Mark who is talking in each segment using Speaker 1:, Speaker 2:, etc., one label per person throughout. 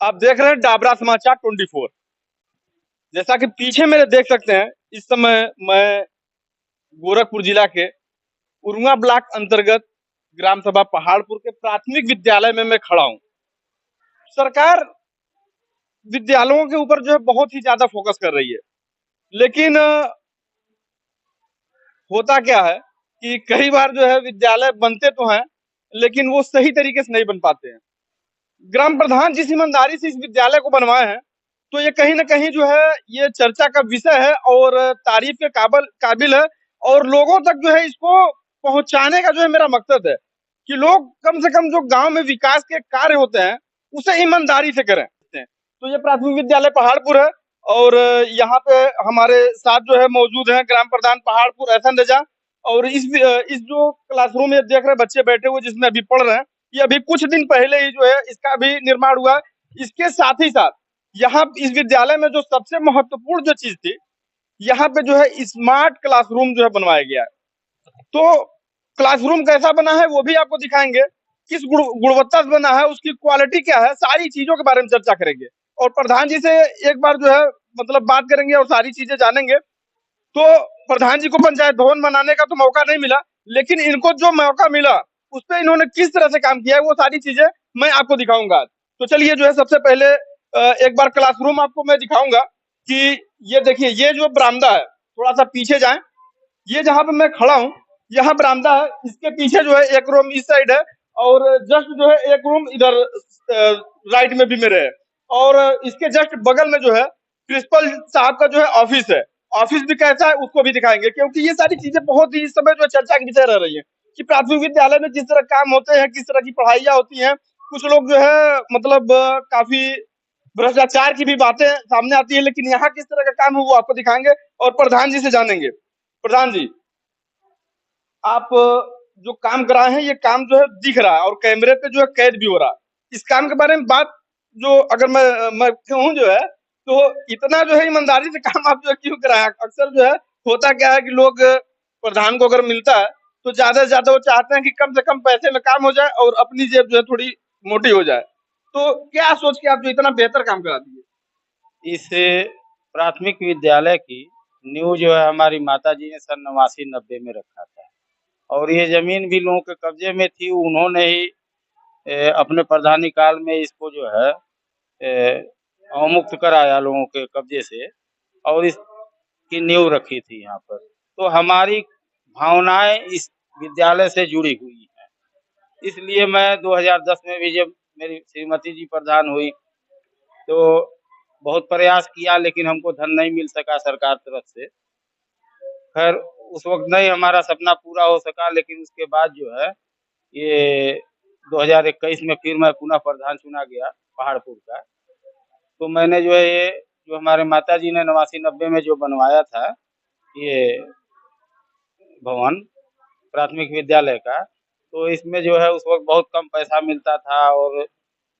Speaker 1: आप देख रहे हैं डाबरा समाचार 24। जैसा कि पीछे मेरे देख सकते हैं, इस समय मैं गोरखपुर जिला के उरुआ ब्लॉक अंतर्गत ग्राम सभा पहाड़पुर के प्राथमिक विद्यालय में मैं खड़ा हूँ। सरकार विद्यालयों के ऊपर जो है बहुत ही ज्यादा फोकस कर रही है, लेकिन होता क्या है कि कई बार जो है विद्यालय बनते तो हैं, लेकिन वो सही तरीके से नहीं बन पाते हैं। ग्राम प्रधान जिस ईमानदारी से इस विद्यालय को बनवाए हैं, तो ये कहीं ना कहीं जो है ये चर्चा का विषय है और तारीफ के काबिल है। और लोगों तक जो है इसको पहुंचाने का जो है मेरा मकसद है कि लोग कम से कम जो गांव में विकास के कार्य होते हैं उसे ईमानदारी से करें। तो ये प्राथमिक विद्यालय पहाड़पुर है और यहाँ पे हमारे साथ जो है मौजूद है ग्राम प्रधान पहाड़पुर एहसन रजा। और इस जो क्लासरूम में देख रहे बच्चे बैठे हुए जिसमें अभी पढ़ रहे हैं, ये अभी कुछ दिन पहले ही जो है इसका भी निर्माण हुआ है। इसके साथ ही साथ यहाँ इस विद्यालय में जो सबसे महत्वपूर्ण जो चीज थी, यहाँ पे जो है स्मार्ट क्लासरूम जो है बनवाया गया है। तो क्लासरूम कैसा बना है वो भी आपको दिखाएंगे, किस गुणवत्ता से बना है, उसकी क्वालिटी क्या है, सारी चीजों के बारे में चर्चा करेंगे। और प्रधान जी से एक बार जो है मतलब बात करेंगे और सारी चीजें जानेंगे। तो प्रधान जी को पंचायत भवन बनाने का तो मौका नहीं मिला, लेकिन इनको जो मौका मिला उस पर इन्होंने किस तरह से काम किया है वो सारी चीजें मैं आपको दिखाऊंगा। तो चलिए जो है सबसे पहले एक बार क्लासरूम आपको मैं दिखाऊंगा कि ये देखिए, ये जो बरामदा है, थोड़ा सा पीछे जाएं, ये जहां पे मैं खड़ा हूँ यहाँ बरामदा है। इसके पीछे जो है एक रूम इस साइड है और जस्ट जो है एक रूम इधर राइट में भी मेरे है। और इसके जस्ट बगल में जो है प्रिंसिपल साहब का जो है ऑफिस है। ऑफिस भी कैसा है उसको भी दिखाएंगे, क्योंकि ये सारी चीजें बहुत ही इस समय जो चर्चा के विषय रह रही है कि प्राथमिक विद्यालय में किस तरह काम होते हैं, किस तरह की पढ़ाइयाँ होती हैं। कुछ लोग जो है मतलब काफी भ्रष्टाचार की भी बातें सामने आती है, लेकिन यहाँ किस तरह का काम है वो आपको दिखाएंगे और प्रधान जी से जानेंगे। प्रधान जी, आप जो काम कराए हैं ये काम जो है दिख रहा है और कैमरे पे जो है कैद भी हो रहा है। इस काम के बारे में बात जो अगर मैं कहूँ जो है, तो इतना जो है ईमानदारी से काम आप जो है क्यों कराए? अक्सर जो है होता क्या है कि लोग प्रधान को अगर मिलता है तो ज्यादा से ज्यादा वो चाहते हैं कि कम से कम पैसे में काम हो जाए और अपनी जेब जो है थोड़ी मोटी हो जाए। तो क्या सोच के आप जो इतना बेहतर काम करा दिए?
Speaker 2: इस प्राथमिक विद्यालय की नींव जो है हमारी माताजी ने सन 89-90 में रखा था और ये जमीन भी लोगों के कब्जे में थी। उन्होंने ही अपने प्रधानी काल में इसको जो है अवमुक्त कराया लोगों के कब्जे से और इसकी नींव रखी थी यहाँ पर। तो हमारी भावनाएं इस विद्यालय से जुड़ी हुई हैं। इसलिए मैं 2010 में भी जब मेरी श्रीमती जी प्रधान हुई तो बहुत प्रयास किया, लेकिन हमको धन नहीं मिल सका सरकार तरफ से। खैर उस वक्त नहीं हमारा सपना पूरा हो सका, लेकिन उसके बाद जो है ये 2021 में फिर मैं पुनः प्रधान चुना गया पहाड़पुर का। तो मैंने जो है ये जो हमारे माताजी ने 89-90 में जो बनवाया था ये भवन प्राथमिक विद्यालय का, तो इसमें जो है उस वक्त बहुत कम पैसा मिलता था और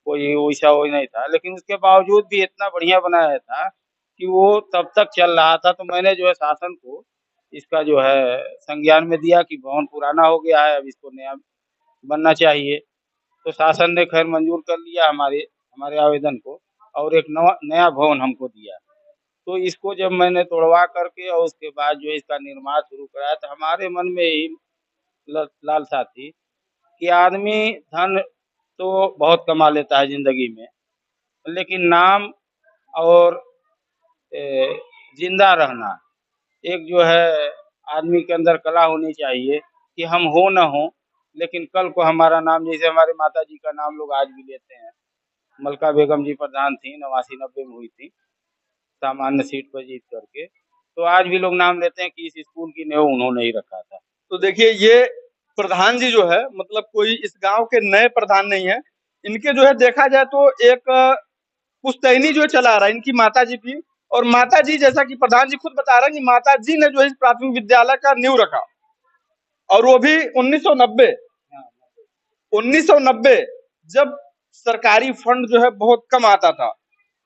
Speaker 2: कोई वैसा वो नहीं था, लेकिन उसके बावजूद भी इतना बढ़िया बनाया था कि वो तब तक चल रहा था। तो मैंने जो है शासन को इसका जो है संज्ञान में दिया कि भवन पुराना हो गया है, अब इसको नया बनना चाहिए। तो शासन ने खैर मंजूर कर लिया हमारे हमारे आवेदन को और एक नया भवन हमको दिया। तो इसको जब मैंने तोड़वा करके और उसके बाद जो है इसका निर्माण शुरू कराया, तो हमारे मन में ही लालसा थी कि आदमी धन तो बहुत कमा लेता है जिंदगी में, लेकिन नाम और जिंदा रहना, एक जो है आदमी के अंदर कला होनी चाहिए कि हम हो न हो, लेकिन कल को हमारा नाम, जैसे हमारे माता जी का नाम लोग आज भी लेते हैं। मलका बेगम जी प्रधान थी, 89-90 में हुई थी सामान्य सीट पर जीत करके, तो आज भी लोग नाम लेते हैं कि इस स्कूल की नींव उन्होंने ही रखा था।
Speaker 1: तो देखिए, ये प्रधान जी जो है मतलब कोई इस गांव के नए प्रधान नहीं है। इनके जो है देखा जाए तो एक पुश्तैनी जो चला रहा है इनकी माता जी थी। और माता जी, जैसा कि प्रधान जी खुद बता रहे हैं कि माता जी ने जो है इस प्राथमिक विद्यालय का नींव रखा, और वो भी 1990। 1990 जब सरकारी फंड जो है बहुत कम आता था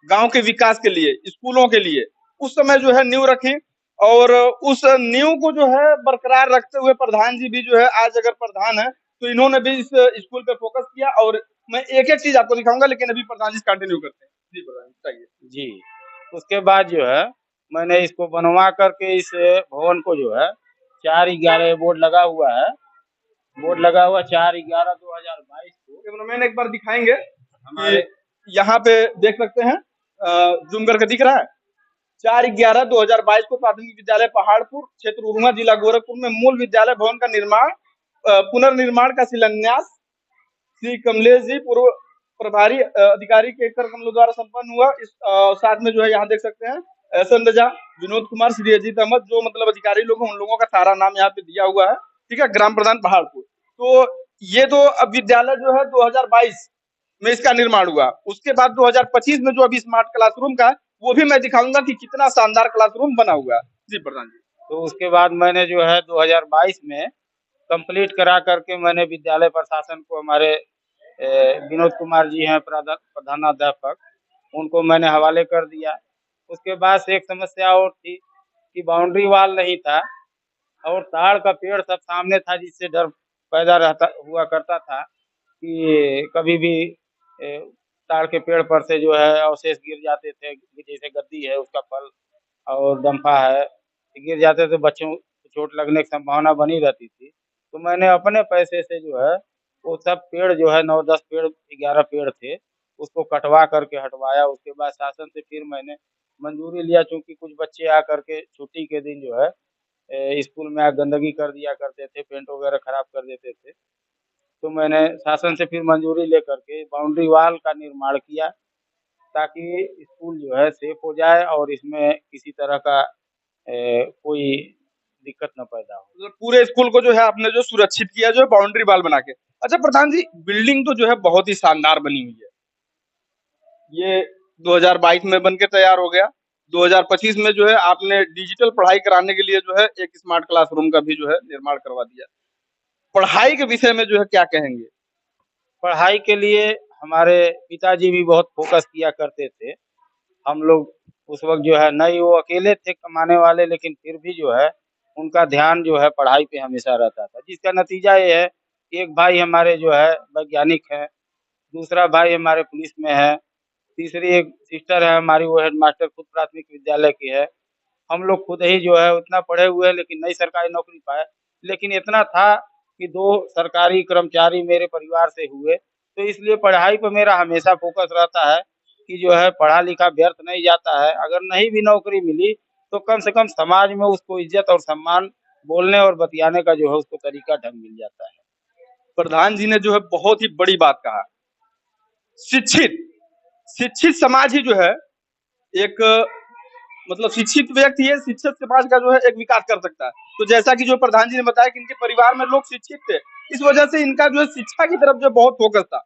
Speaker 1: गांव के विकास के लिए, स्कूलों के लिए, उस समय जो है नींव रखी। और उस नींव को जो है बरकरार रखते हुए प्रधान जी भी जो है आज अगर प्रधान है, तो इन्होंने भी इस स्कूल पे फोकस किया। और मैं एक एक चीज आपको दिखाऊंगा, लेकिन अभी प्रधान जी कंटिन्यू करते हैं। बताइए।
Speaker 2: जी। उसके बाद जो है मैंने इसको बनवा करके इस भवन को जो है 4/11 बोर्ड लगा हुआ है, बोर्ड लगा हुआ 4/11/2022 को
Speaker 1: कैमरामैन एक बार दिखाएंगे
Speaker 2: हमारे
Speaker 1: कि यहाँ पे देख सकते हैं, जूम करके दिख रहा है। 4/11/2022 को प्राथमिक विद्यालय पहाड़पुर, क्षेत्र उरुआ, जिला गोरखपुर में मूल विद्यालय भवन का निर्माण, पुनर्निर्माण का शिलान्यास श्री कमलेश जी पूर्व प्रभारी अधिकारी के कर कमलों द्वारा संपन्न हुआ। इस साथ में जो है यहाँ देख सकते हैं एहसन रजा, विनोद कुमार, श्री अजीत अहमद, जो मतलब अधिकारी लोग हैं उन लोगों का सारा नाम यहाँ पे दिया हुआ है। ठीक है, ग्राम प्रधान पहाड़पुर। तो ये तो अब विद्यालय जो है 2022 में इसका निर्माण हुआ। उसके बाद 2025 में जो अभी स्मार्ट क्लासरूम का है वो भी मैं दिखाऊंगा कि कितना शानदार क्लासरूम बना हुआ है। जी प्रधान जी।
Speaker 2: तो उसके बाद मैंने जो है 2022 में कंप्लीट करा करके मैंने विद्यालय प्रशासन को हमारे विनोद कुमार जी हैं प्रधानाध्यापक, उनको मैंने हवाले कर दिया। उसके बाद से एक समस्या और थी कि बाउंड्री वॉल नहीं था और ताड़ का पेड़ सब सामने था, जिससे डर पैदा रहता हुआ करता था कि कभी भी ताड़ के पेड़ पर से जो है अवशेष गिर जाते थे, जैसे गद्दी है उसका फल और डंफा है, गिर जाते तो बच्चों को चोट लगने की संभावना बनी रहती थी। तो मैंने अपने पैसे से जो है वो सब पेड़ जो है 9-10 पेड़ 11 पेड़ थे, उसको कटवा करके हटवाया। उसके बाद शासन से फिर मैंने मंजूरी लिया, चूँकि कुछ बच्चे आकर के छुट्टी के दिन जो है स्कूल में गंदगी कर दिया करते थे, पेंट वगैरह खराब कर देते थे। तो मैंने शासन से फिर मंजूरी लेकर के बाउंड्री वॉल का निर्माण किया, ताकि स्कूल जो है सेफ हो जाए और इसमें किसी तरह का कोई दिक्कत न पैदा हो।
Speaker 1: मतलब पूरे स्कूल को जो है आपने जो सुरक्षित किया जो है बाउंड्री वॉल बना के। अच्छा प्रधान जी, बिल्डिंग तो जो है बहुत ही शानदार बनी हुई है। ये 2022 में बन के तैयार हो गया। 2025 में जो है आपने डिजिटल पढ़ाई कराने के लिए जो है एक स्मार्ट क्लासरूम का भी जो है निर्माण करवा दिया। पढ़ाई के विषय में जो है क्या कहेंगे?
Speaker 2: पढ़ाई के लिए हमारे पिताजी भी बहुत फ़ोकस किया करते थे। हम लोग उस वक़्त जो है नहीं, वो अकेले थे कमाने वाले, लेकिन फिर भी जो है उनका ध्यान जो है पढ़ाई पे हमेशा रहता था। जिसका नतीजा ये है कि एक भाई हमारे जो है वैज्ञानिक हैं, दूसरा भाई हमारे पुलिस में है, तीसरी एक सिस्टर है हमारी, वो हेडमास्टर खुद प्राथमिक विद्यालय की है। हम लोग खुद ही जो है उतना पढ़े हुए हैं लेकिन नहीं सरकारी नौकरी पाए। लेकिन इतना था कि 2 सरकारी कर्मचारी मेरे परिवार से हुए, तो इसलिए पढ़ाई पे मेरा हमेशा फ़ोकस रहता है कि जो है पढ़ा-लिखा व्यर्थ नहीं जाता है। अगर नहीं भी नौकरी मिली, तो कम से कम समाज में उसको इज़्ज़त और सम्मान, बोलने और बतियाने का जो है उसको तरीका ढंग मिल जाता है।
Speaker 1: प्रधान जी ने जो है बहुत ही बड़ी बात कहा। शिक्षित शिक्षित समाज ही जो है एक मतलब शिक्षित व्यक्ति है शिक्षित समाज का जो है एक विकास कर सकता है। तो जैसा कि जो प्रधान जी ने बताया कि इनके परिवार में लोग शिक्षित थे, इस वजह से इनका जो है शिक्षा की तरफ जो बहुत फोकस था।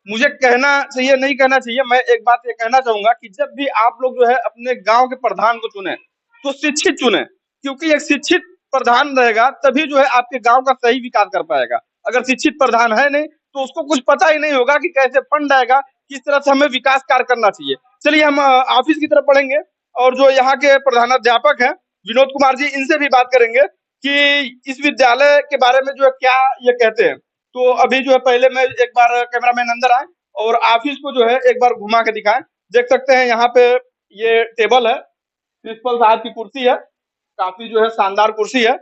Speaker 1: मुझे कहना चाहिए नहीं कहना चाहिए, मैं एक बात ये कहना चाहूंगा कि जब भी आप लोग जो है अपने गांव के प्रधान को चुने तो शिक्षित चुने, क्योंकि एक शिक्षित प्रधान रहेगा तभी जो है आपके गांव का सही विकास कर पाएगा। अगर शिक्षित प्रधान है नहीं तो उसको कुछ पता ही नहीं होगा कि कैसे फंड आएगा, किस तरह से हमें विकास कार्य करना चाहिए। चलिए हम ऑफिस की तरफ बढ़ेंगे और जो यहाँ के प्रधानाध्यापक हैं विनोद कुमार जी, इनसे भी बात करेंगे कि इस विद्यालय के बारे में जो है क्या ये कहते हैं। तो अभी जो है पहले मैं एक बार कैमरामैन अंदर आए और ऑफिस को जो है एक बार घुमा के दिखाएं। देख सकते हैं यहाँ पे ये टेबल है, प्रिंसिपल साहब की कुर्सी है, काफी जो है शानदार कुर्सी है।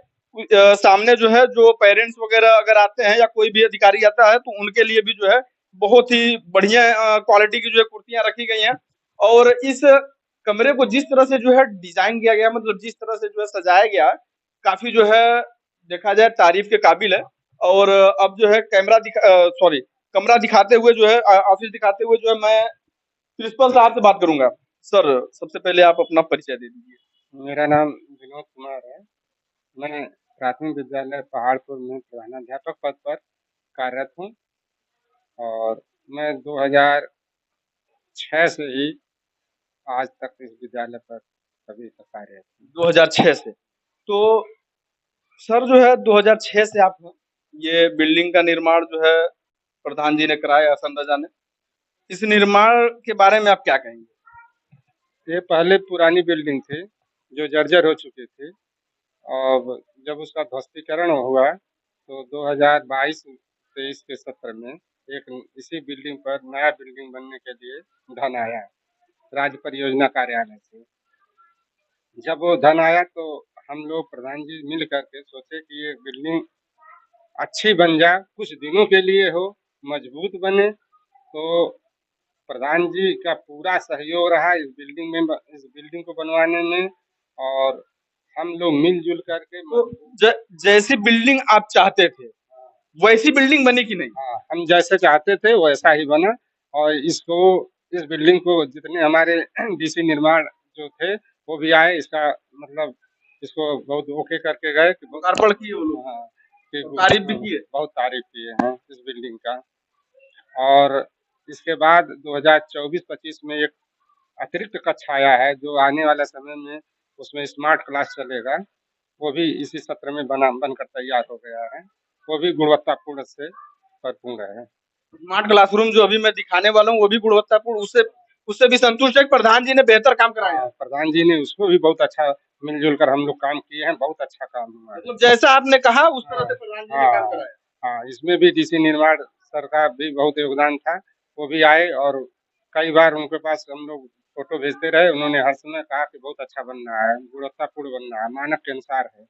Speaker 1: सामने जो है जो पेरेंट्स वगैरह अगर आते हैं या कोई भी अधिकारी आता है तो उनके लिए भी जो है बहुत ही बढ़िया क्वालिटी की जो है कुर्सियां रखी गई हैं। और इस कमरे को जिस तरह से जो है डिजाइन किया गया, मतलब जिस तरह से जो है सजाया गया, काफी जो है देखा जाए तारीफ के काबिल है। और अब जो है सॉरी कमरा दिखाते हुए जो है ऑफिस दिखाते हुए जो है मैं प्रिंसिपल साहब से बात करूंगा। सर सबसे पहले आप अपना परिचय दे दीजिए।
Speaker 3: मेरा नाम विनोद कुमार है। मैं प्राथमिक विद्यालय पहाड़पुर में प्रधानाध्यापक पद पर कार्यरत हूँ और मैं 2006 से ही आज तक इस विद्यालय पर सभी का कार्यरत हूँ।
Speaker 1: 2006 से तो सर जो है 2006 से आप ये बिल्डिंग का निर्माण जो है प्रधान जी ने कराया, संरजा ने। इस निर्माण के बारे में आप क्या कहेंगे?
Speaker 3: ये पहले पुरानी बिल्डिंग थी जो जर्जर हो चुकी थी और जब उसका ध्वस्तीकरण हुआ तो 2022-23 के सत्र में एक इसी बिल्डिंग पर नया बिल्डिंग बनने के लिए धन आया राज्य परियोजना कार्यालय से। जब वो धन आया तो हम लोग प्रधान जी मिल करके सोचे कि ये बिल्डिंग अच्छी बन जाए, कुछ दिनों के लिए हो, मजबूत बने। तो प्रधान जी का पूरा सहयोग रहा इस बिल्डिंग को बनवाने में, और हम लोग मिलजुल करके
Speaker 1: तो जैसी बिल्डिंग आप चाहते थे वैसी बिल्डिंग बनी कि नहीं?
Speaker 3: हाँ, हम जैसे चाहते थे वैसा ही बना। और इस बिल्डिंग को जितने हमारे डीसी निर्माण जो थे वो भी आए, इसका मतलब इसको बहुत ओके करके गए कि
Speaker 1: लोकार्पण किए वो लोग,
Speaker 3: हाँ, कि
Speaker 1: तारीफ भी किए।
Speaker 3: बहुत तारीफ किए हैं इस बिल्डिंग का। और इसके बाद 2024-25 में एक अतिरिक्त कक्षा आया है जो आने वाले समय में उसमें स्मार्ट क्लास चलेगा। वो भी इसी सत्र में बनकर तैयार हो गया है। वो भी गुणवत्तापूर्ण से भरपूर है।
Speaker 1: स्मार्ट क्लासरूम जो अभी मैं दिखाने वाला हूँ वो भी गुणवत्तापूर्ण, उससे उससे भी संतुष्ट है। प्रधान जी ने बेहतर काम कराया है।
Speaker 3: प्रधान जी ने उसको भी बहुत अच्छा मिलजुल कर हम लोग काम किए हैं, बहुत अच्छा काम हुआ है।
Speaker 1: मतलब जैसा आपने कहा उस तरह से प्रधान जी ने काम कराया।
Speaker 3: हाँ, इसमें भी डीसी निर्माण सर का भी बहुत योगदान था। वो भी आए और कई बार उनके पास हम लोग फोटो भेजते रहे। उन्होंने हर समय कहा कि बहुत अच्छा बन रहा है, गुणवत्तापूर्ण बन रहा है, मानक के अनुसार है।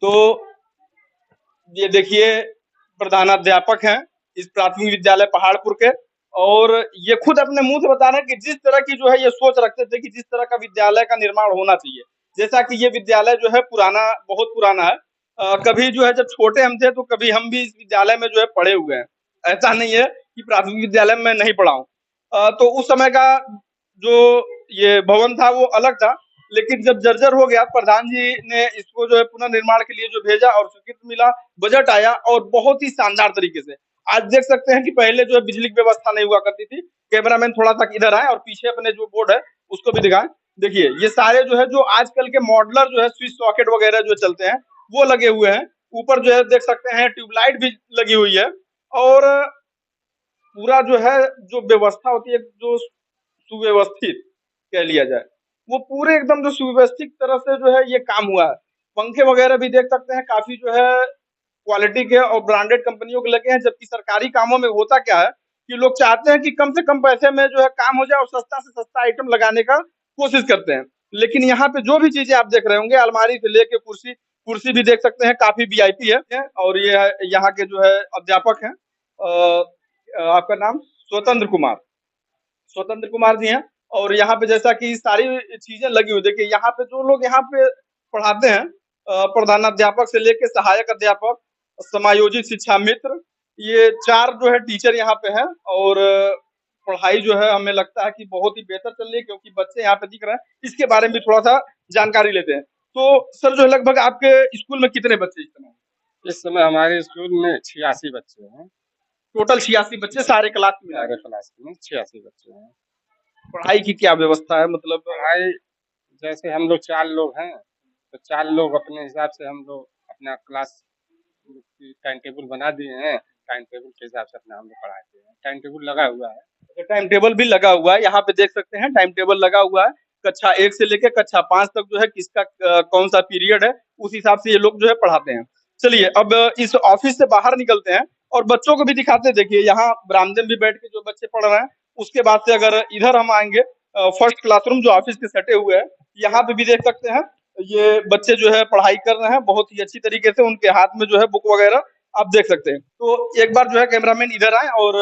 Speaker 1: तो ये देखिए प्रधानाध्यापक हैं इस प्राथमिक विद्यालय पहाड़पुर के, और ये खुद अपने मुंह से बता रहे हैं कि जिस तरह की जो है ये सोच रखते थे कि जिस तरह का विद्यालय का निर्माण होना चाहिए, जैसा कि ये विद्यालय जो है पुराना, बहुत पुराना है। कभी जो है जब छोटे हम थे तो कभी हम भी इस विद्यालय में जो है पढ़े हुए हैं। ऐसा नहीं है कि प्राथमिक विद्यालय में मैं नहीं पढ़ा हूँ। तो उस समय का जो ये भवन था वो अलग था, लेकिन जब जर्जर हो गया प्रधान जी ने इसको जो है पुनर्निर्माण के लिए जो भेजा और स्वीकृति मिला, बजट आया और बहुत ही शानदार तरीके से आज देख सकते हैं कि पहले जो है बिजली की व्यवस्था नहीं हुआ करती थी। कैमरामैन थोड़ा सा इधर आए और पीछे अपने जो बोर्ड है उसको भी दिखाएं। देखिए ये सारे जो है जो आजकल के मॉडलर जो है स्विच सॉकेट वगैरह जो चलते हैं वो लगे हुए हैं। ऊपर जो है देख सकते हैं ट्यूबलाइट भी लगी हुई है, और पूरा जो है जो व्यवस्था होती है जो सुव्यवस्थित कह लिया जाए, वो पूरे एकदम जो सुव्यवस्थित तरह से जो है ये काम हुआ है। पंखे वगैरह भी देख सकते हैं काफी जो है क्वालिटी के और ब्रांडेड कंपनियों के लगे हैं। जबकि सरकारी कामों में होता क्या है कि लोग चाहते हैं कि कम से कम पैसे में जो है काम हो जाए और सस्ता से सस्ता आइटम लगाने का कोशिश करते हैं। लेकिन यहाँ पे जो भी चीजें आप देख रहे होंगे, अलमारी से लेके कुर्सी, कुर्सी भी देख सकते हैं काफी वीआईपी है। और ये यहाँ के जो है अध्यापक हैं, आपका नाम? स्वतंत्र कुमार, स्वतंत्र कुमार जी हैं। और यहाँ पे जैसा कि सारी चीजें लगी हुई, देखिए यहाँ पे जो लोग यहाँ पे पढ़ाते हैं, प्रधानाध्यापक से लेके सहायक अध्यापक, समायोजित शिक्षा मित्र, ये 4 जो है टीचर यहाँ पे हैं। और पढ़ाई जो है हमें लगता है कि बहुत ही बेहतर चल रही है, क्योंकि बच्चे यहाँ पे दिख रहे हैं। इसके बारे में भी थोड़ा सा जानकारी लेते हैं। तो सर जो है लगभग आपके स्कूल में कितने बच्चे इस समय?
Speaker 3: इस समय हमारे स्कूल में 86 बच्चे हैं।
Speaker 1: टोटल 86 बच्चे सारे क्लास में?
Speaker 3: सारे क्लास में 86 बच्चे हैं।
Speaker 1: पढ़ाई की क्या व्यवस्था है? मतलब
Speaker 3: पढ़ाई जैसे हम लोग 4 लोग हैं तो 4 लोग अपने हिसाब से हम लोग अपना क्लास की टाइम टेबल बना दिए हैं। टाइम टेबल के हिसाब से अपना हम लोग पढ़ाते हैं। टाइम टेबल लगा हुआ है।
Speaker 1: टाइम टेबल भी लगा हुआ है, यहाँ पे देख सकते हैं टाइम टेबल लगा हुआ है। कक्षा 1 से लेकर कक्षा 5 तक जो है किसका कौन सा पीरियड है उस हिसाब से ये लोग जो है पढ़ाते हैं। चलिए अब इस ऑफिस से बाहर निकलते हैं और बच्चों को भी दिखाते हैं। देखिए यहाँ बरामदे में भी बैठ के जो बच्चे पढ़ रहे हैं। उसके बाद से अगर इधर हम आएंगे, फर्स्ट क्लासरूम जो ऑफिस के सटे हुए है, यहाँ पे भी देख सकते हैं ये बच्चे जो है पढ़ाई कर रहे हैं बहुत ही अच्छी तरीके से। उनके हाथ में जो है बुक वगैरह आप देख सकते हैं। तो एक बार जो है कैमरामैन इधर आए और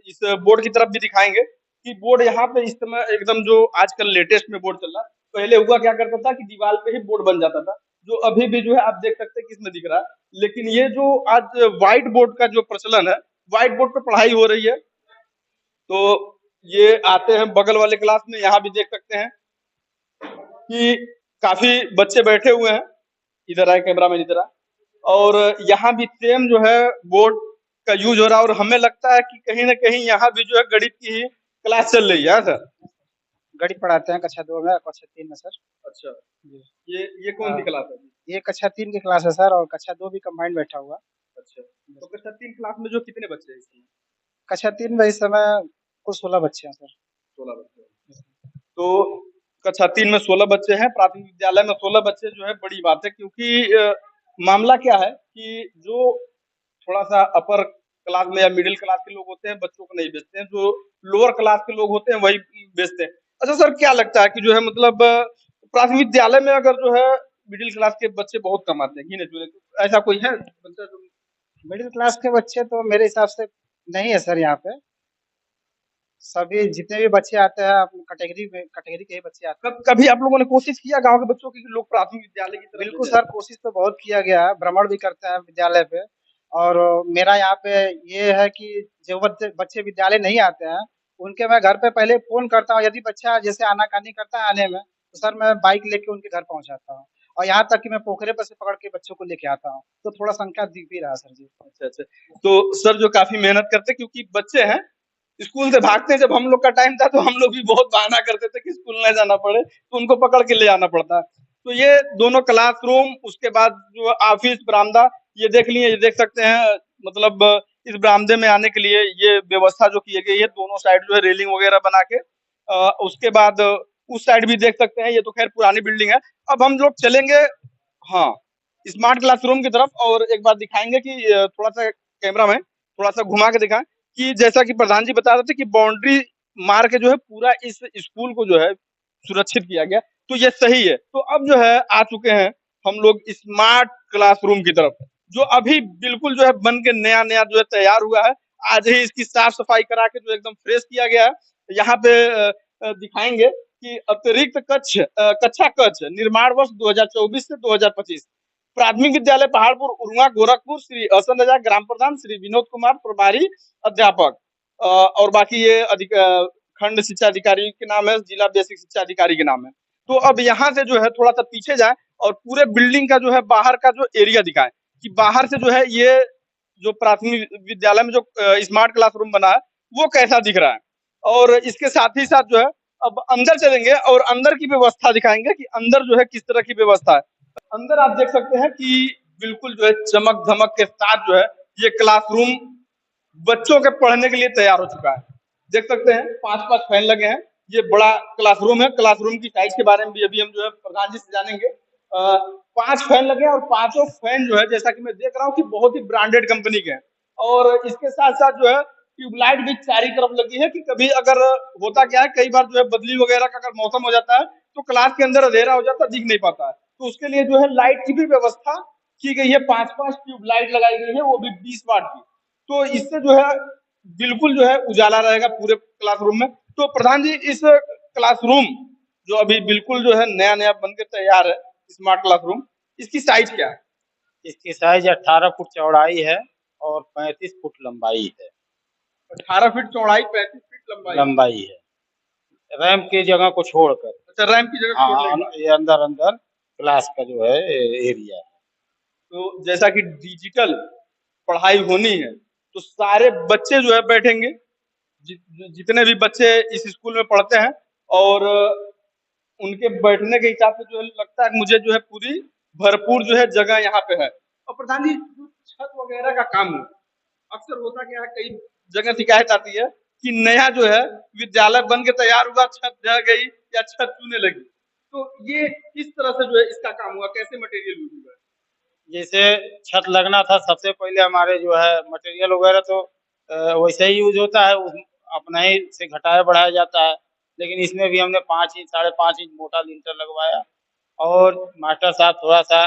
Speaker 1: इस बोर्ड की तरफ भी दिखाएंगे कि बोर्ड यहाँ पे इस समय एकदम जो आजकल लेटेस्ट में बोर्ड चल रहा है। पहले हुआ क्या करता था कि दीवार पे ही बोर्ड बन जाता था, जो अभी भी जो है आप देख सकते हैं किसमें दिख रहा है। लेकिन ये जो आज व्हाइट बोर्ड का जो प्रचलन है, व्हाइट बोर्ड पे पढ़ाई हो रही है। तो ये आते हैं बगल वाले क्लास में, यहाँ भी देख सकते हैं कि काफी बच्चे बैठे हुए हैं। इधर आए कैमरामैन, इधर आए। और यहाँ भी सेम जो है बोर्ड का यूज हो रहा है। और हमें लगता है कि कहीं ना कहीं यहाँ भी जो है गणित की ही क्लास चल रही है सर।
Speaker 4: गणित पढ़ाते हैं कक्षा 2 में, कक्षा 3 में सर।
Speaker 1: अच्छा, ये कौन सी क्लास है?
Speaker 4: ये कक्षा 3 की क्लास है सर, और कक्षा 2 भी कंबाइंड बैठा हुआ।
Speaker 1: अच्छा, तो कक्षा 3 क्लास में जो कितने बच्चे हैं इसमें?
Speaker 4: कक्षा 3 में इस समय कुल 16 बच्चे हैं सर।
Speaker 1: 16 बच्चे। तो कक्षा 3 में 16 बच्चे हैं, प्राथमिक विद्यालय में 16 बच्चे जो है बड़ी बात है। क्योंकि मामला क्या है कि जो थोड़ा सा अपर क्लास में या मिडिल क्लास के लोग होते हैं बच्चों को नहीं भेजते हैं, जो लोअर क्लास के लोग होते हैं वही बेचते हैं। अच्छा सर, क्या लगता है कि जो है मतलब प्राथमिक विद्यालय में अगर जो है मिडिल क्लास के बच्चे बहुत कम आते हैं, गिने-चुने, तो ऐसा कोई है बच्चा जो
Speaker 4: मिडिल क्लास के बच्चे तो मेरे हिसाब से नहीं है सर यहाँ पे। सभी जितने भी बच्चे आते हैं अपनी कैटेगरी के ही बच्चे आते हैं।
Speaker 1: कभी आप लोगों ने कोशिश किया गाँव के बच्चों की कि लोग प्राथमिक विद्यालय की तरफ ले
Speaker 4: बिल्कुल
Speaker 1: जाएँ?
Speaker 4: सर, कोशिश तो बहुत किया गया है, भ्रमण भी करते हैं विद्यालय पे। और मेरा यहाँ पे ये है कि जो बच्चे बच्चे विद्यालय नहीं आते हैं, उनके मैं घर पे पहले फ़ोन करता हूँ, यदि बच्चा जैसे आनाकानी करता है आने में, तो सर मैं बाइक लेके उनके घर पहुँचाता हूँ। और यहाँ तक कि मैं पोखरे पर से पकड़ के बच्चों को लेके आता हूँ, तो थोड़ा संख्या दिख भी रहा है सर जी।
Speaker 1: अच्छा, अच्छा। तो सर जो काफ़ी मेहनत करते हैं क्योंकि बच्चे हैं, स्कूल से भागते हैं। जब हम लोग का टाइम था तो हम लोग भी बहुत बहाना करते थे कि स्कूल ना जाना पड़े, तो उनको पकड़ के ले आना पड़ता है। तो ये दोनों क्लासरूम, उसके बाद जो ऑफ़िस, बरामदा, ये देख लिए, ये देख सकते हैं मतलब इस बरामदे में आने के लिए ये व्यवस्था जो की गई है, दोनों साइड जो है रेलिंग वगैरह बना के। उसके बाद उस साइड भी देख सकते हैं, ये तो ख़ैर पुरानी बिल्डिंग है। अब हम लोग चलेंगे हाँ, स्मार्ट क्लासरूम की तरफ और एक बार दिखाएँगे कि थोड़ा-सा कैमरा में थोड़ा-सा घुमा के दिखाएँ कि जैसा कि प्रधान जी बता रहे थे कि बाउंड्री मार के जो है पूरा इस स्कूल को जो है सुरक्षित किया गया, तो ये सही है। तो अब जो है आ चुके हैं हम लोग स्मार्ट क्लासरूम की तरफ, जो अभी बिल्कुल जो है बन के नया-नया जो है तैयार हुआ है। आज ही इसकी साफ-सफाई करा के जो एकदम फ्रेश किया गया है। यहाँ पे दिखाएँगे कि अतिरिक्त कक्षा कक्ष निर्माण वर्ष 2024 से 2025 प्राथमिक विद्यालय पहाड़पुर उरुआ गोरखपुर श्री असन रजा ग्राम प्रधान श्री विनोद कुमार प्रभारी अध्यापक और बाकी ये खंड शिक्षा अधिकारी के नाम है, जिला बेसिक शिक्षा अधिकारी के नाम है। तो अब यहाँ से जो है थोड़ा सा पीछे जाए और पूरे बिल्डिंग का जो है बाहर का जो एरिया दिखाएं कि बाहर से जो है ये जो प्राथमिक विद्यालय में जो स्मार्ट क्लासरूम बना है वो कैसा दिख रहा है। और इसके साथ ही साथ जो है अब अंदर चलेंगे और अंदर की व्यवस्था दिखाएंगे कि अंदर जो है किस तरह की व्यवस्था है। अंदर आप देख सकते हैं कि बिल्कुल जो है चमक-धमक के साथ जो है ये क्लासरूम बच्चों के पढ़ने के लिए तैयार हो चुका है। देख सकते हैं 5-5 फैन लगे हैं। ये बड़ा क्लासरूम है। क्लासरूम की साइज़ के बारे में भी अभी हम जो है प्रधान जी से जानेंगे। 5 फैन लगे हैं और पाँचों फैन जो है जैसा कि मैं देख रहा हूँ कि बहुत ही ब्रांडेड कंपनी के हैं। और इसके साथ-साथ जो है ट्यूबलाइट भी चारी तरफ लगी है कि कभी अगर होता क्या है कई बार जो है बदली वगैरह का अगर मौसम हो जाता है तो क्लास के अंदर अंधेरा हो जाता है, दिख नहीं पाता है। तो उसके लिए जो है लाइट की भी व्यवस्था की गई है। 5-5 ट्यूबलाइट लगाई गई है, वो भी 20 वाट की। तो इससे जो है बिल्कुल जो है उजाला रहेगा पूरे क्लासरूम में। तो प्रधान जी इस क्लासरूम जो अभी बिल्कुल जो है नया-नया बन के तैयार है स्मार्ट क्लासरूम, इसकी साइज़ क्या है?
Speaker 2: इसकी साइज 18 फुट चौड़ाई है और 35 फुट लंबाई है।
Speaker 1: 18 फीट चौड़ाई, 35 फीट लंबाई।
Speaker 2: लंबाई है रैंप की जगह को छोड़कर।
Speaker 1: अच्छा, रैंप की जगह छोड़
Speaker 2: हाँ,
Speaker 1: देंगे।
Speaker 2: ये अंदर अंदर क्लास का जो है एरिया है।
Speaker 1: तो जैसा कि डिजिटल पढ़ाई होनी है, तो सारे बच्चे जो है बैठेंगे, जितने भी बच्चे इस स्कूल में पढ़ते हैं और उनके बैठने के हिसाब से जो है लगता है मुझे जो है पूरी भरपूर जो है जगह यहाँ पे है। और प्रधान जी जो छत वगैरह का काम है, अक्सर होता क्या है कई जगह शिकायत आती है कि नया जो है विद्यालय बन के तैयार हुआ, छत ढह गई या छत चूने लगी। तो ये किस तरह से जो है इसका काम हुआ, कैसे मटेरियल यूज हुआ है?
Speaker 2: जैसे छत लगना था सबसे पहले हमारे जो है मटेरियल वगैरह तो वैसे ही यूज होता है, अपना ही से घटाया बढ़ाया जाता है। लेकिन इसमें भी हमने 5 इंच 5.5 इंच मोटा लिंटर लगवाया। और मास्टर साहब थोड़ा सा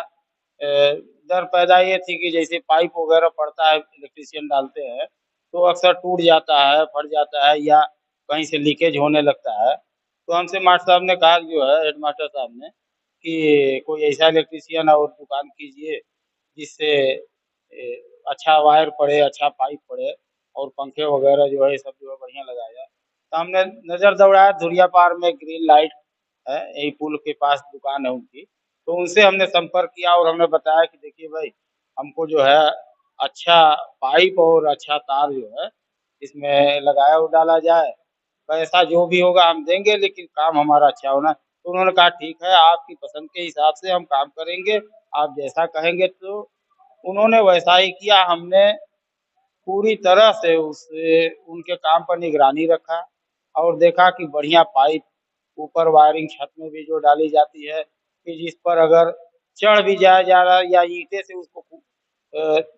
Speaker 2: डर पैदा ये थी कि जैसे पाइप वगैरह पड़ता है इलेक्ट्रीशियन डालते हैं तो अक्सर टूट जाता है, फट जाता है या कहीं से लीकेज होने लगता है। तो हमसे मास्टर साहब ने कहा जो है हेड मास्टर साहब ने कि कोई ऐसा इलेक्ट्रीशियन और दुकान कीजिए जिससे अच्छा वायर पड़े, अच्छा पाइप पड़े और पंखे वगैरह जो है ये सब जो है बढ़िया लगाया जाए। तो हमने नज़र दौड़ाया धुरियापार में ग्रीन लाइट है, यही पुल के पास दुकान है उनकी। तो उनसे हमने संपर्क किया और हमने बताया कि देखिए भाई हमको जो है अच्छा पाइप और अच्छा तार जो है इसमें लगाया और डाला जाए। पैसा जो भी होगा हम देंगे लेकिन काम हमारा अच्छा होना। तो उन्होंने कहा ठीक है आपकी पसंद के हिसाब से हम काम करेंगे, आप जैसा कहेंगे। तो उन्होंने वैसा ही किया। हमने पूरी तरह से उसे उनके काम पर निगरानी रखा और देखा कि बढ़िया पाइप ऊपर वायरिंग छत में भी जो डाली जाती है कि जिस पर अगर चढ़ भी जाया जा रहा या ईंटे से उसको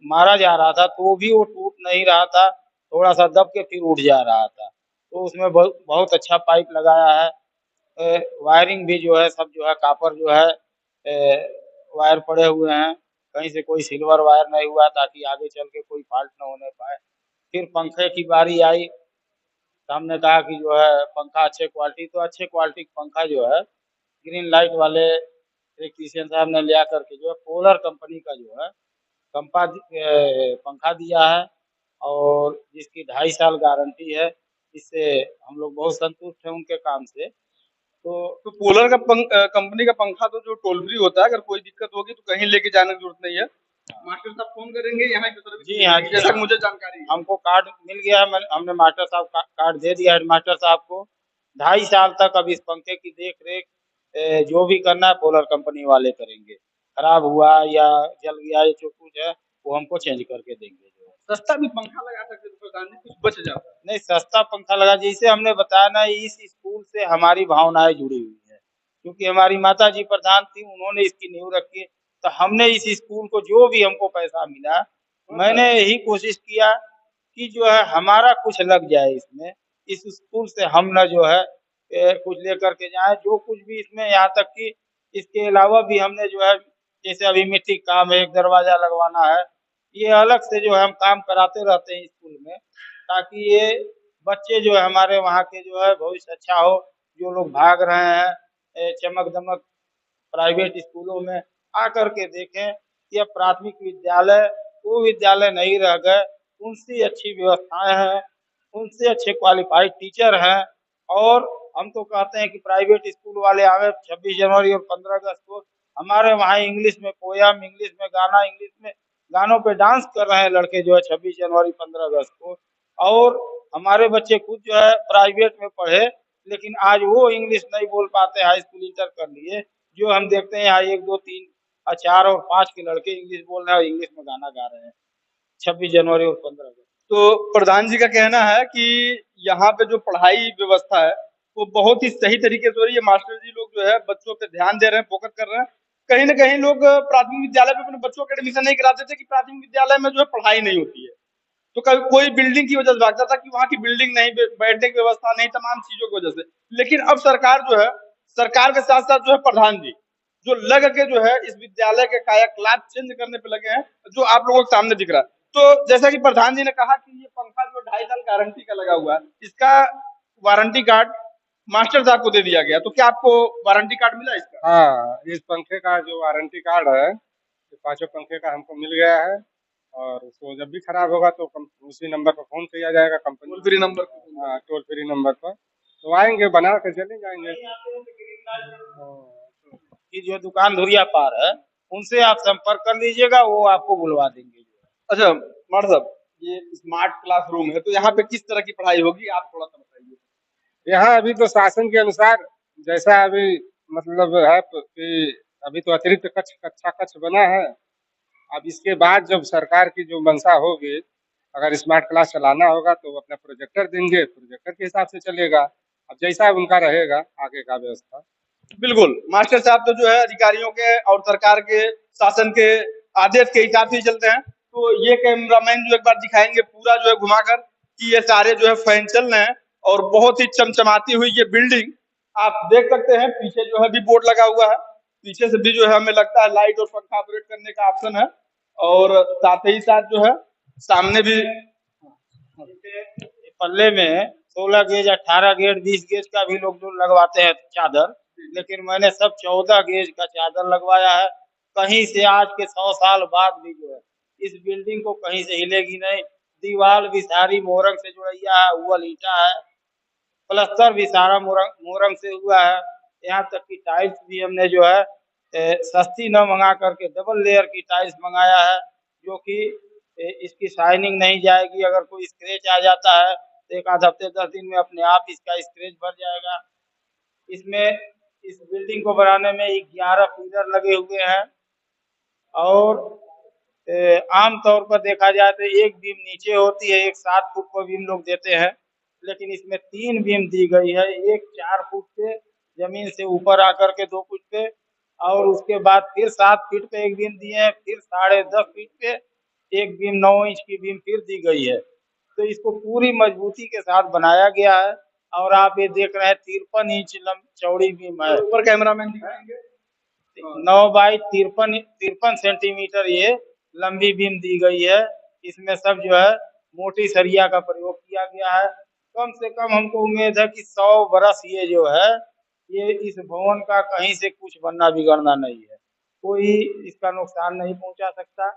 Speaker 2: मारा जा रहा था तो भी वो टूट नहीं रहा था, थोड़ा सा दब के फिर उठ जा रहा था। तो उसमें बहुत बहुत अच्छा पाइप लगाया है। वायरिंग भी जो है सब जो है कॉपर जो है वायर पड़े हुए हैं, कहीं से कोई सिल्वर वायर नहीं हुआ ताकि आगे चल के कोई फॉल्ट ना होने पाए। फिर पंखे की बारी आई, तो हमने कहा कि जो है पंखा अच्छे क्वालिटी, तो अच्छे क्वालिटी का पंखा जो है ग्रीन लाइट वाले इलेक्ट्रीशियन साहब ने लिया करके जो है पोलर कंपनी का जो है पंखा दिया है, और जिसकी 2.5 साल गारंटी है। इससे हम लोग बहुत संतुष्ट हैं उनके काम से।
Speaker 1: तो पोलर का कंपनी का पंखा तो जो टोल फ्री होता है, अगर कोई दिक्कत होगी तो कहीं लेके जाने की जरूरत नहीं है, मास्टर साहब फोन करेंगे यहाँ की तरफ।
Speaker 2: जी हाँ,
Speaker 1: जैसा कि मुझे जानकारी है।
Speaker 2: हमको कार्ड मिल गया है, हमने मास्टर साहब का कार्ड दे दिया है मास्टर साहब को। 2.5 साल तक अब इस पंखे की देख रेख जो भी करना है पोलर कंपनी वाले करेंगे। खराब हुआ या जल गया या जो कुछ है वो हमको चेंज करके देंगे। जो है
Speaker 1: सस्ता भी पंखा लगा सकते तो प्रधान जी कुछ बच जाता है।
Speaker 2: नहीं, सस्ता पंखा लगा, जैसे हमने बताया ना, इस स्कूल से हमारी भावनाएं जुड़ी हुई है, क्योंकि हमारी माता जी प्रधान थी, उन्होंने इसकी नींव रखी, तो हमने इस स्कूल को जो भी हमको पैसा मिला, मैंने यही कोशिश किया कि जो है हमारा कुछ लग जाए इसमें, इस स्कूल से हम न जो है कुछ लेकर के जाए, जो कुछ भी इसमें, यहाँ तक कि इसके अलावा भी हमने जो है, जैसे अभी मिट्टी का काम है, एक दरवाजा लगवाना है, ये अलग से जो है हम काम कराते रहते हैं स्कूल में, ताकि ये बच्चे जो है हमारे वहाँ के जो है भविष्य अच्छा हो। जो लोग भाग रहे हैं चमक दमक प्राइवेट स्कूलों में, आकर के देखें कि अब प्राथमिक विद्यालय वो विद्यालय नहीं रह गए, उनसे अच्छी व्यवस्थाएं हैं, उनसे अच्छे क्वालिफाइड टीचर हैं। और हम तो कहते हैं कि प्राइवेट स्कूल वाले आवे 26 जनवरी और 15 अगस्त को हमारे वहाँ इंग्लिश में पोयम, इंग्लिश में गाना, इंग्लिश में गानों पे डांस कर रहे हैं लड़के जो है 26 जनवरी 15 अगस्त को। और हमारे बच्चे खुद जो है प्राइवेट में पढ़े, लेकिन आज वो इंग्लिश नहीं बोल पाते, हाई स्कूल इंटर कर लिए, जो हम देखते हैं यहाँ 1, 2, 3, 4 और 5 के लड़के इंग्लिश बोल रहे हैं और इंग्लिश में गाना गा रहे हैं 26 जनवरी और 15 अगस्त।
Speaker 1: तो प्रधान जी का कहना है कि यहाँ पे जो पढ़ाई व्यवस्था है वो बहुत ही सही तरीके से हो रही है। मास्टर जी लोग जो है बच्चों पे ध्यान दे रहे हैं, फोकस कर रहे हैं। कहीं ना कहीं लोग प्राथमिक विद्यालय में अपने बच्चों का एडमिशन नहीं कराते थे कि प्राथमिक विद्यालय में जो है पढ़ाई नहीं होती है, तो कभी कोई बिल्डिंग की वजह से भागता था कि वहाँ की बिल्डिंग नहीं, बैठने की व्यवस्था नहीं, तमाम चीजों की वजह से। लेकिन अब सरकार जो है, सरकार के साथ साथ जो है प्रधान जी जो लग के जो है इस विद्यालय के कायाकल्प चेंज करने पे लगे हैं, जो आप लोगों के सामने दिख रहा है। तो जैसा कि प्रधान जी ने कहा कि ये पंखा जो 2.5 साल गारंटी का लगा हुआ है, इसका वारंटी कार्ड मास्टर साहब को दे दिया गया, तो क्या आपको वारंटी कार्ड मिला इसका?
Speaker 3: हाँ, इस पंखे का जो वारंटी कार्ड है, ये पांचों पंखे का हमको मिल गया है। और उसको जब भी खराब होगा तो उसी नंबर पर फोन किया जाएगा कंपनी,
Speaker 1: टोल फ्री नंबर।
Speaker 3: हाँ, टोल फ्री नंबर पर, तो आएंगे बना के चले जाएंगे।
Speaker 2: की जो दुकान धुरिया पार है उनसे आप संपर्क कर लीजिएगा, वो आपको बुलवा देंगे।
Speaker 1: अच्छा मास्टर साहब, ये स्मार्ट क्लासरूम है, तो यहाँ पे किस तरह की पढ़ाई होगी, आप थोड़ा सा बताइए।
Speaker 3: यहाँ अभी तो शासन के अनुसार जैसा अभी मतलब है कि अभी तो अतिरिक्त कक्ष, कक्षा कक्ष बना है। अब इसके बाद जब सरकार की जो मंशा होगी, अगर स्मार्ट क्लास चलाना होगा तो वो अपना प्रोजेक्टर देंगे, प्रोजेक्टर के हिसाब से चलेगा। अब जैसा उनका रहेगा आगे का व्यवस्था।
Speaker 1: बिल्कुल, मास्टर साहब तो जो है अधिकारियों के और सरकार के शासन के आदेश के हिसाब से ही चलते हैं। तो ये कैमरामैन जो एक बार दिखाएंगे पूरा जो है घुमाकर कि ये सारे जो है फैन चल रहे हैं और बहुत ही चमचमाती हुई ये बिल्डिंग आप देख सकते हैं। पीछे जो है भी बोर्ड लगा हुआ है, पीछे से भी जो है हमें लगता है लाइट और पंखा ऑपरेट करने का ऑप्शन है, और साथ ही साथ जो है सामने भी
Speaker 2: पल्ले में 16 गेज, 18 गेज, 20 गेज का भी लोग जो लगवाते हैं चादर, लेकिन मैंने सब 14 गेज का चादर लगवाया है। कहीं से आज के 100 साल बाद भी जो है इस बिल्डिंग को कहीं से हिलेगी नहीं। दीवार भी सारी मोरंग से जुड़ैया है, उवल ईटा है, प्लस्तर भी सारा मोरंग से हुआ है। यहाँ तक कि टाइल्स भी हमने जो है सस्ती न मंगा करके डबल लेयर की टाइल्स मंगाया है, जो कि इसकी शाइनिंग नहीं जाएगी। अगर कोई स्क्रैच आ जाता है तो 1 आध हफ्ते 10 दिन में अपने आप इसका स्क्रैच भर जाएगा। इसमें इस बिल्डिंग को बनाने में 11 पिलर लगे हुए हैं, और आम तौर पर देखा जाए तो एक बीम नीचे होती है, एक 7 फुट पर बीम लोग देते हैं, लेकिन इसमें 3 बीम दी गई है। एक 4 फुट पे जमीन से ऊपर आकर के 2 फुट पे, और उसके बाद फिर 7 फीट पे एक बीम दिए हैं, फिर 10.5 फीट पे एक बीम 9 इंच की बीम फिर दी गई है। तो इसको पूरी मजबूती के साथ बनाया गया है। और आप ये देख रहे हैं 53 इंच चौड़ी बीम है।
Speaker 1: ऊपर कैमरामैन दिखाएंगे।
Speaker 2: 9 बाई 53 सेंटीमीटर ये लंबी बीम दी गई है। इसमें सब जो है मोटी सरिया का प्रयोग किया गया है। कम से कम हमको उम्मीद है कि 100 बरस ये जो है ये इस भवन का कहीं से कुछ बनना बिगड़ना नहीं है, कोई इसका नुकसान नहीं पहुंचा सकता।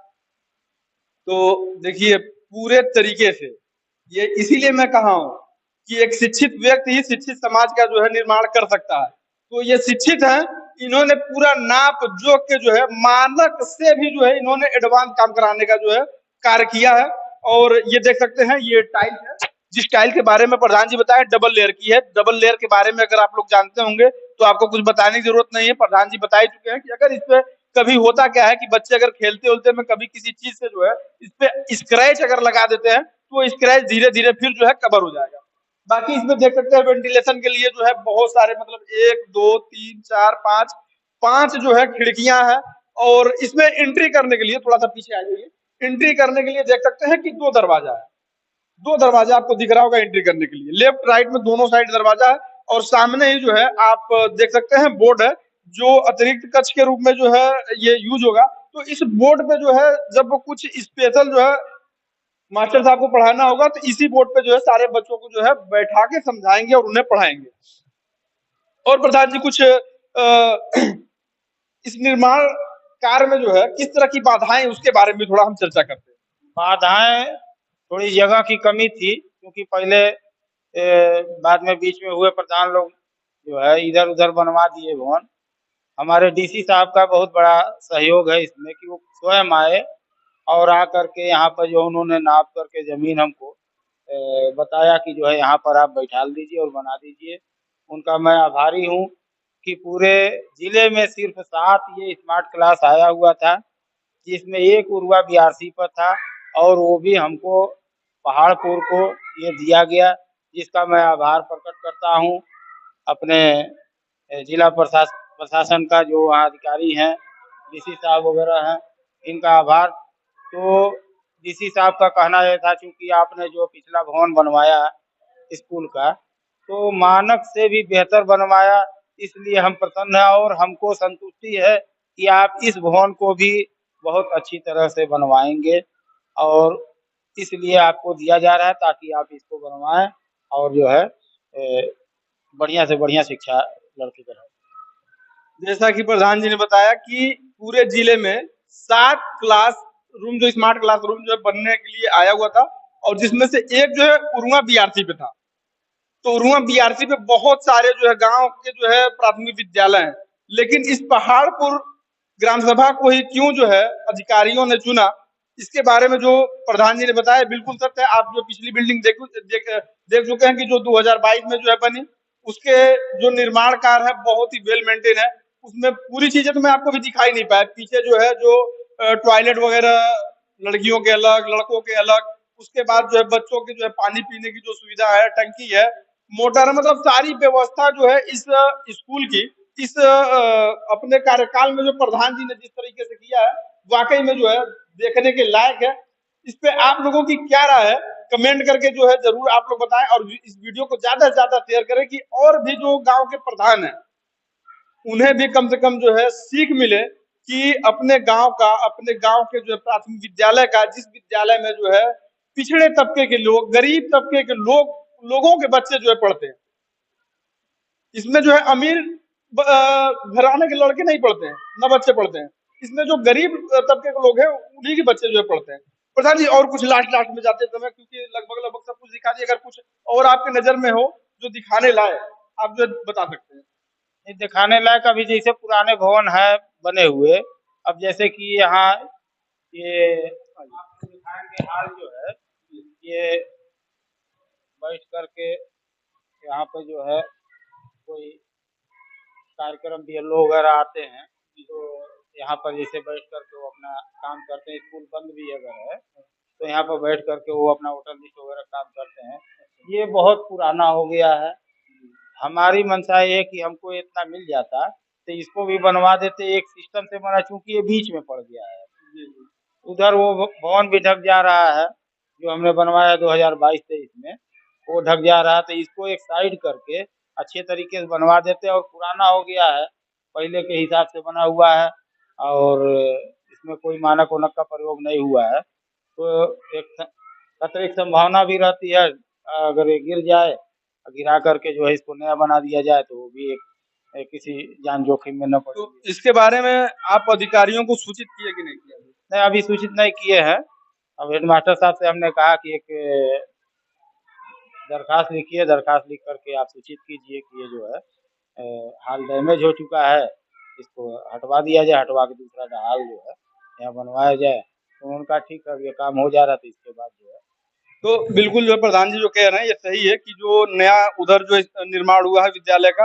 Speaker 1: तो देखिए पूरे तरीके से ये इसीलिए मैं कहा हूं कि एक शिक्षित व्यक्ति ही शिक्षित समाज का जो है निर्माण कर सकता है। तो ये शिक्षित हैं, इन्होंने पूरा नाप जोख के जो है मानक से भी जो है इन्होंने एडवांस काम कराने का जो है कार्य किया है। और ये देख सकते हैं ये टाइल है, जिस टाइल के बारे में प्रधान जी बताए डबल लेयर की है। डबल लेयर के बारे में अगर आप लोग जानते होंगे तो आपको कुछ बताने की जरूरत नहीं है, प्रधान जी बता ही चुके हैं कि अगर इस पे कभी होता क्या है कि बच्चे अगर खेलते उलते में कभी किसी चीज से जो है इस पे स्क्रैच अगर लगा देते हैं तो वो स्क्रैच धीरे धीरे फिर जो है कवर हो जाएगा। बाकी इसमें देख सकते हैं वेंटिलेशन के लिए जो है बहुत सारे मतलब 1 2 3 4 5 5 जो है खिड़कियां हैं। और इसमें एंट्री करने के लिए थोड़ा सा पीछे आ जाइए, एंट्री करने के लिए देख सकते हैं कि 2 दरवाजा है। 2 दरवाजा आपको दिख रहा होगा एंट्री करने के लिए, लेफ्ट राइट में दोनों साइड दरवाजा है। और सामने ही जो है आप देख सकते हैं बोर्ड है जो अतिरिक्त कक्ष के रूप में जो है ये यूज होगा। तो इस बोर्ड पे जो है जब कुछ स्पेशल जो है मास्टर साहब को पढ़ाना होगा तो इसी बोर्ड पे जो है सारे बच्चों को जो है बैठा के समझाएंगे और उन्हें पढ़ाएंगे। और प्रधान जी कुछ इस निर्माण कार्य में जो है किस तरह की बाधाएं उसके बारे में थोड़ा हम चर्चा करते हैं।
Speaker 2: बाधाएं थोड़ी जगह की कमी थी, क्योंकि पहले बाद में बीच में हुए प्रधान लोग जो है इधर उधर बनवा दिए भवन। हमारे डीसी साहब का बहुत बड़ा सहयोग है इसमें कि वो स्वयं आए और आकर के यहाँ पर जो उन्होंने नाप करके जमीन हमको बताया कि जो है यहाँ पर आप बैठा दीजिए और बना दीजिए। उनका मैं आभारी हूँ कि पूरे जिले में सिर्फ 7 ये स्मार्ट क्लास आया हुआ था, जिसमें एक उर्वा बीआरसी पर था और वो भी हमको पहाड़पुर को ये दिया गया, जिसका मैं आभार प्रकट करता हूँ अपने जिला प्रशासन का, जो वहाँ अधिकारी हैं डीसी साहब वगैरह हैं, इनका आभार। तो डीसी साहब का कहना यह था चूंकि आपने जो पिछला भवन बनवाया स्कूल का तो मानक से भी बेहतर बनवाया, इसलिए हम प्रसन्न हैं और हमको संतुष्टि है कि आप इस भवन को भी बहुत अच्छी तरह से बनवाएंगे और इसलिए आपको दिया जा रहा है ताकि आप इसको बनवाएं और जो है बढ़िया से बढ़िया शिक्षा लड़के को।
Speaker 1: जैसा कि प्रधान जी ने बताया कि पूरे जिले में 7 क्लास रूम जो स्मार्ट क्लास रूम जो है बनने के लिए आया हुआ था और जिसमें से एक जो है उरुआ बीआरसी पे था। तो उरुआ बीआरसी पे बहुत सारे जो है गांव के जो है प्राथमिक विद्यालय हैं, लेकिन इस पहाड़पुर ग्राम सभा को ही क्यों जो है अधिकारियों ने चुना, इसके बारे में जो प्रधान जी ने बताया बिल्कुल सत्य है। आप जो पिछली बिल्डिंग देख चुके हैं कि जो 2022 में जो है बनी, उसके जो निर्माण कार्य है बहुत ही वेल मेंटेन है। उसमें पूरी चीजें तो मैं आपको भी दिखाई नहीं पाया, पीछे जो है जो टॉयलेट वगैरह लड़कियों के अलग लड़कों के अलग, उसके बाद जो है बच्चों के जो है पानी पीने की जो सुविधा है, टंकी है, मोटर है, मतलब सारी व्यवस्था जो है इस स्कूल की इस अपने कार्यकाल में जो प्रधान जी ने जिस तरीके से किया है वाकई में जो है देखने के लायक है। इस पे आप लोगों की क्या राय है कमेंट करके जो है जरूर आप लोग बताएं और इस वीडियो को ज्यादा से ज्यादा शेयर करें कि और भी जो गांव के प्रधान हैं उन्हें भी कम से कम जो है सीख मिले कि अपने गांव के जो है प्राथमिक विद्यालय का, जिस विद्यालय में जो है पिछड़े तबके के लोग, गरीब तबके के लोगों के बच्चे जो है पढ़ते हैं, इसमें जो है अमीर घराने के लड़के नहीं पढ़ते हैं न बच्चे पढ़ते हैं, इसमें जो गरीब तबके के लोग हैं उन्हीं के बच्चे जो है पढ़ते हैं। प्रधान जी और कुछ लास्ट में जाते समय, क्योंकि लगभग सब कुछ दिखा दिया, अगर कुछ और आपके नजर में हो जो दिखाने लाए आप जो बता सकते हैं।
Speaker 2: दिखाने लायक अभी जैसे पुराने भवन है बने हुए, अब जैसे कि यहाँ ये आपको दिखाएंगे हाल जो है, ये बैठ करके यहाँ पे जो है कोई कार्यक्रम बीएलओ वगैरह आते हैं तो यहाँ पर जैसे बैठ करके वो अपना काम करते हैं। स्कूल बंद भी अगर है तो यहाँ पर बैठ करके वो अपना होटल लिस्ट वगैरह काम करते हैं। ये बहुत पुराना हो गया है। हमारी मंशा ये है कि हमको इतना मिल जाता तो इसको भी बनवा देते, एक सिस्टम से बना, चूंकि ये बीच में पड़ गया है, उधर वो भवन भी ढक जा रहा है, जो हमने बनवाया 2022-23 में, वो ढक जा रहा है। तो इसको एक साइड करके अच्छे तरीके से बनवा देते हैं, और पुराना हो गया है, पहले के हिसाब से बना हुआ है, और इसमें कोई मानक वानक का प्रयोग नहीं हुआ है। तो एक खतरे की संभावना भी रहती है, अगर ये गिर जाए, गिरा करके जो है इसको नया बना दिया जाए, तो वो भी एक किसी जान जोखिम में न पड़े।
Speaker 1: तो इसके बारे में आप अधिकारियों को सूचित किए कि नहीं किया?
Speaker 2: नहीं, अभी सूचित नहीं किए हैं। अब हेडमास्टर साहब से हमने कहा कि एक दरखास्त लिखिए, दरखास्त लिख करके आप सूचित कीजिए कि ये जो है हाल डैमेज हो चुका है, इसको हटवा दिया जाए, हटवा के दूसरा हाल जो है यहाँ बनवाया जाए। तो उनका ठीक है, ये काम हो जा रहा था, इसके बाद जो है
Speaker 1: तो बिल्कुल जो है प्रधान जी जो कह रहे हैं ये सही है कि जो नया उधर जो निर्माण हुआ है विद्यालय का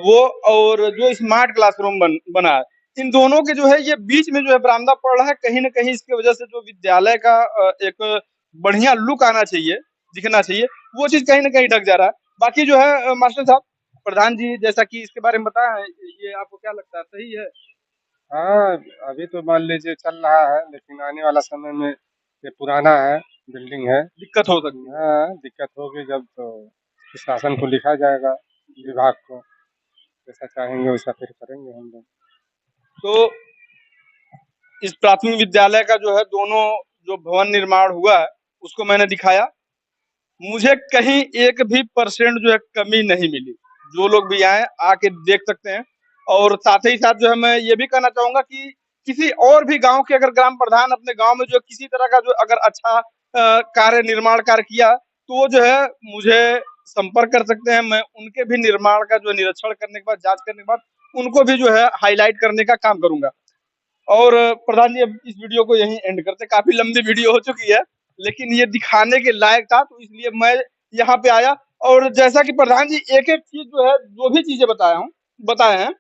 Speaker 1: वो और जो स्मार्ट क्लासरूम बना है, इन दोनों के जो है ये बीच में जो है बरामदा पड़ रहा है। कहीं न कहीं इसकी वजह से जो विद्यालय का एक बढ़िया लुक आना चाहिए, दिखना चाहिए, वो चीज़ कहीं न कहीं ढक जा रहा है। बाकी जो है मास्टर साहब, प्रधान जी जैसा कि इसके बारे में बताया है, ये आपको क्या लगता है सही है?
Speaker 3: हाँ, अभी तो मान लीजिए चल रहा है, लेकिन आने वाला समय में ये पुराना है, बिल्डिंग है।
Speaker 1: दिक्कत हो सकती है।
Speaker 3: हाँ, दिक्कत होगी जब तो शासन को लिखा जाएगा, विभाग को, जैसा चाहेंगे वैसा फिर करेंगे हम लोग।
Speaker 1: तो इस प्राथमिक विद्यालय का जो है दोनों जो भवन निर्माण हुआ है उसको मैंने दिखाया। मुझे कहीं एक भी परसेंट जो है कमी नहीं मिली। जो लोग भी आए आके देख सकते हैं, और साथ ही साथ जो है मैं ये भी कहना चाहूंगा कि किसी और भी गांव के अगर ग्राम प्रधान अपने गांव में जो किसी तरह का जो अगर अच्छा कार्य निर्माण कार्य किया तो वो जो है मुझे संपर्क कर सकते हैं। मैं उनके भी निर्माण का जो निरीक्षण करने के बाद, जांच करने के बाद उनको भी जो है हाईलाइट करने का काम करूंगा। और प्रधान जी अब इस वीडियो को यहीं एंड करते हैं। काफी लंबी वीडियो हो चुकी है, लेकिन ये दिखाने के लायक था, तो इसलिए मैं यहाँ पे आया। और जैसा कि प्रधान जी एक एक चीज जो है जो भी चीजें बताए हैं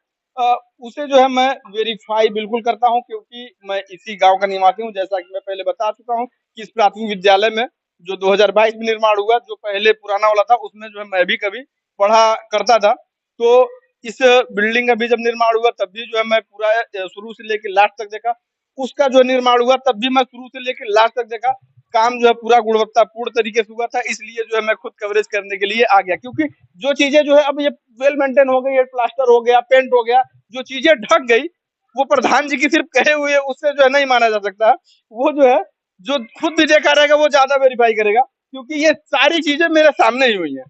Speaker 1: उसे जो है मैं वेरीफाई बिल्कुल करता हूँ, क्योंकि मैं इसी गांव का निवासी हूँ। जैसा कि मैं पहले बता चुका हूँ कि इस प्राथमिक विद्यालय में जो 2022 में निर्माण हुआ, जो पहले पुराना वाला था, उसमें जो है मैं भी कभी पढ़ा करता था। तो इस बिल्डिंग का भी जब निर्माण हुआ तब भी जो है मैं पूरा शुरू से लेकर लास्ट तक देखा। उसका जो निर्माण हुआ तब भी मैं शुरू से लेकर लास्ट तक देखा। काम जो है पूरा गुणवत्तापूर्ण तरीके से हुआ था, इसलिए जो है मैं खुद कवरेज करने के लिए आ गया। क्योंकि जो चीजें जो है अब ये वेल मेंटेन हो गई, ये प्लास्टर हो गया, पेंट हो गया, जो चीजें ढक गई वो प्रधान जी की सिर्फ कहे हुए उससे जो है नहीं माना जा सकता। वो जो है जो खुद भी देखा रहेगा वो ज्यादा वेरीफाई करेगा, क्योंकि ये सारी चीजें मेरे सामने ही हुई है।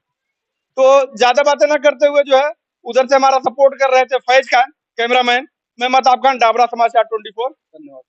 Speaker 1: तो ज्यादा बातें ना करते हुए जो है उधर से हमारा सपोर्ट कर रहे थे फैज खान कैमरामैन, मैं महताब खान, डाबरा समाचार 24। धन्यवाद।